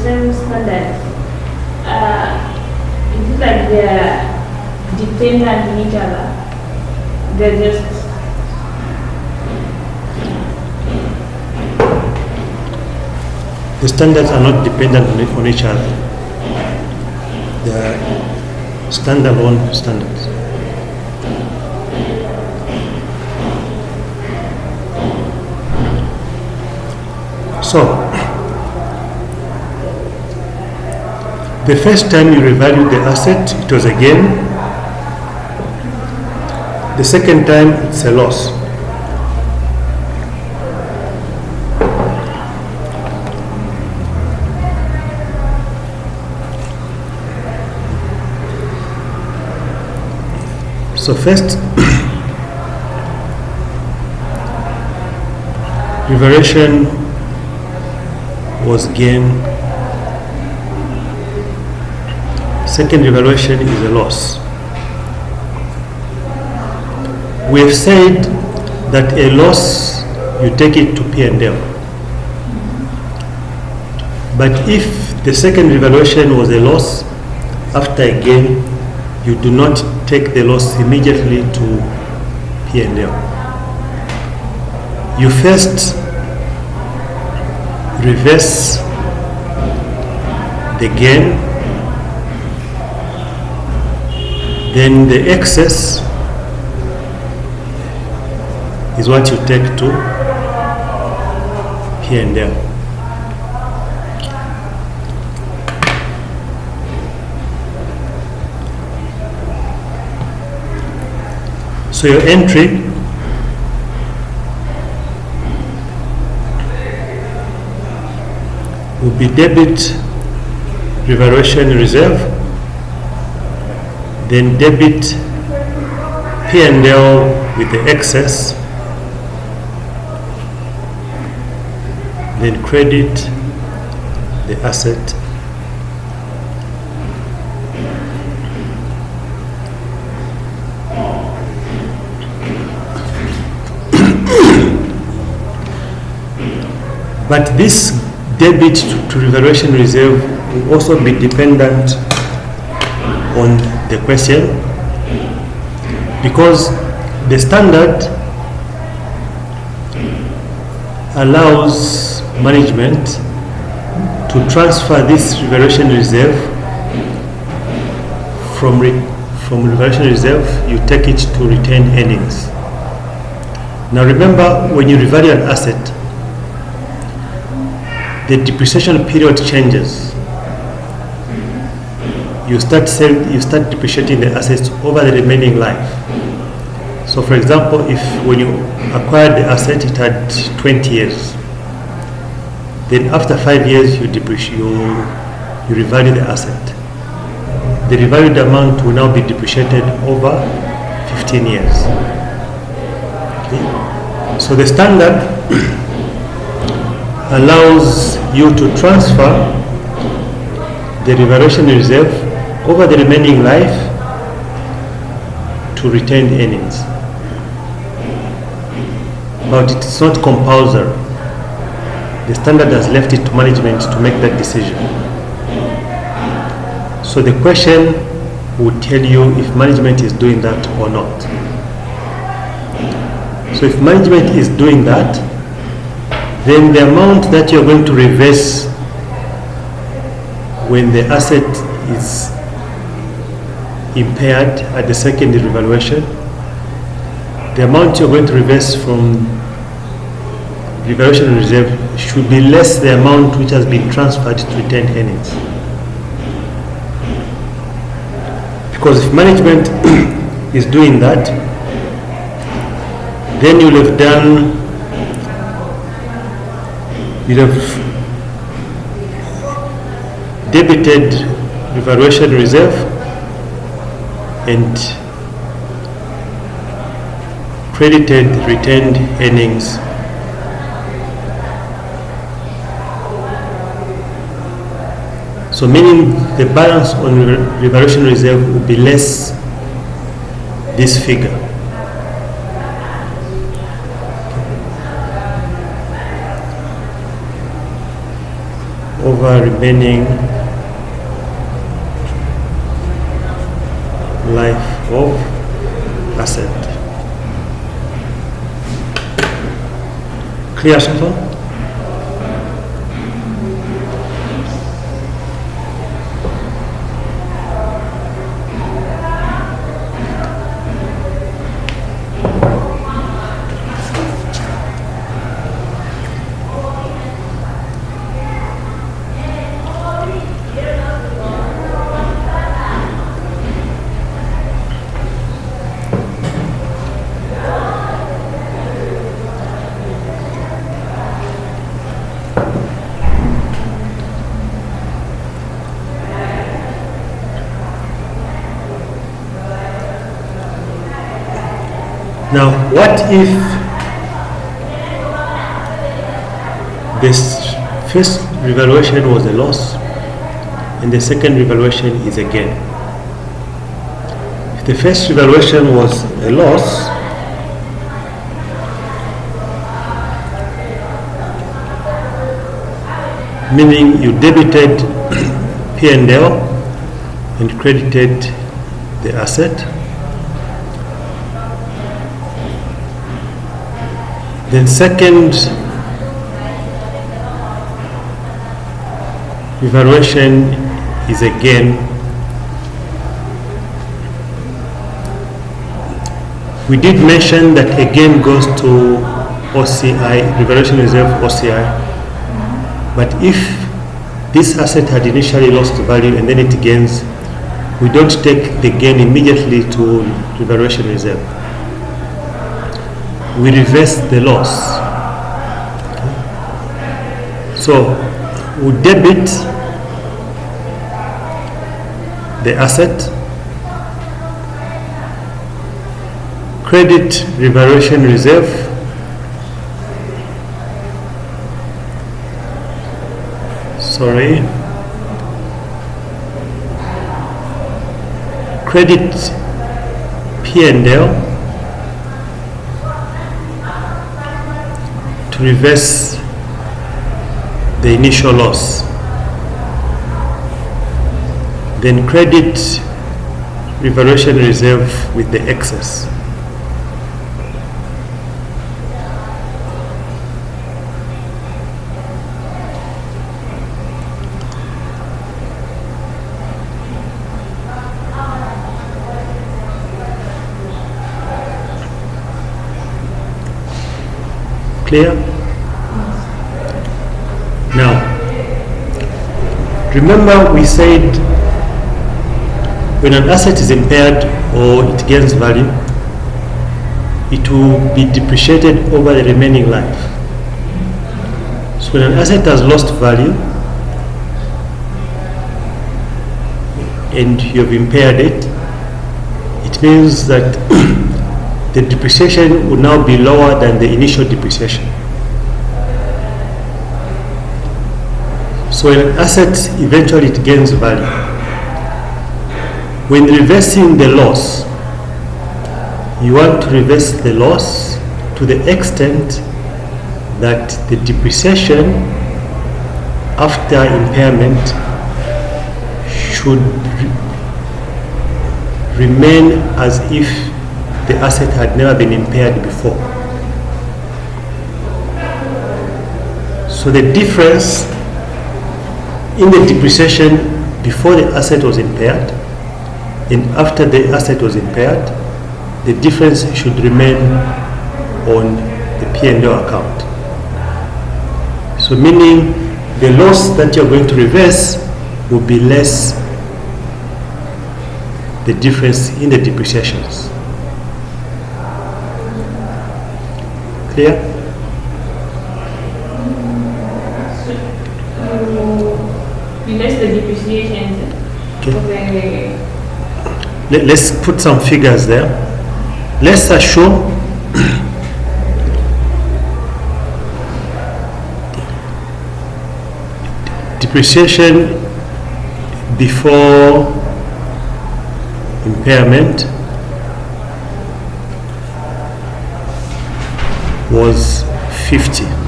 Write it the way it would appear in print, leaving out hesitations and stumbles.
same standard, it is like they're dependent on each other. They're just the standards are not dependent on each other. They are standalone standards. So, the first time you revalued the asset, it was a gain. The second time, it's a loss. So first, revaluation was gain. Second revaluation is a loss. We have said that a loss, you take it to P&L. But if the second revaluation was a loss, after a gain, you do not take the loss immediately to P&L. You first reverse the gain, then the excess is what you take to P&L. So your entry will be debit revaluation reserve, then debit P&L with the excess, then credit the asset. But this debit to revaluation reserve will also be dependent on the question, because the standard allows management to transfer this revaluation reserve from revaluation reserve, you take it to retained earnings. Now remember, when you revalue an asset, the depreciation period changes. You start depreciating the assets over the remaining life. So for example, if when you acquired the asset, it had 20 years. Then after 5 years, you revalue the asset. The revalued amount will now be depreciated over 15 years. Okay? So the standard allows you to transfer the revaluation reserve over the remaining life to retained earnings. But it's not compulsory. The standard has left it to management to make that decision. So the question will tell you if management is doing that or not. So if management is doing that, then the amount that you're going to reverse when the asset is impaired at the second revaluation, the amount you're going to reverse from revaluation reserve should be less the amount which has been transferred to retained earnings. Because if management is doing that, then you'll have done you'll have debited revaluation reserve and credited retained earnings. So meaning the balance on revaluation reserve will be less this figure. over remaining life of asset. Clear so far? Now, what if this first revaluation was a loss and the second revaluation is a gain? If the first revaluation was a loss, meaning you debited P&L and credited the asset, then second revaluation is a gain. We did mention that a gain goes to OCI, revaluation reserve OCI, but if this asset had initially lost value and then it gains, we don't take the gain immediately to revaluation reserve. We reverse the loss. Okay. So we debit the asset, credit revaluation reserve, credit P&L to reverse the initial loss, then credit revaluation reserve with the excess. Clear? Now, remember we said when an asset is impaired or it gains value, it will be depreciated over the remaining life. So when an asset has lost value and you have impaired it, it means that the depreciation will now be lower than the initial depreciation. So when an asset eventually it gains value, when reversing the loss, you want to reverse the loss to the extent that the depreciation after impairment should remain as if the asset had never been impaired before. So the difference in the depreciation before the asset was impaired and after the asset was impaired, the difference should remain on the P&L account. So meaning the loss that you're going to reverse will be less the difference in the depreciations. Clear? Less the depreciation. Okay. Let's put some figures there. Let's assume depreciation before impairment was 50.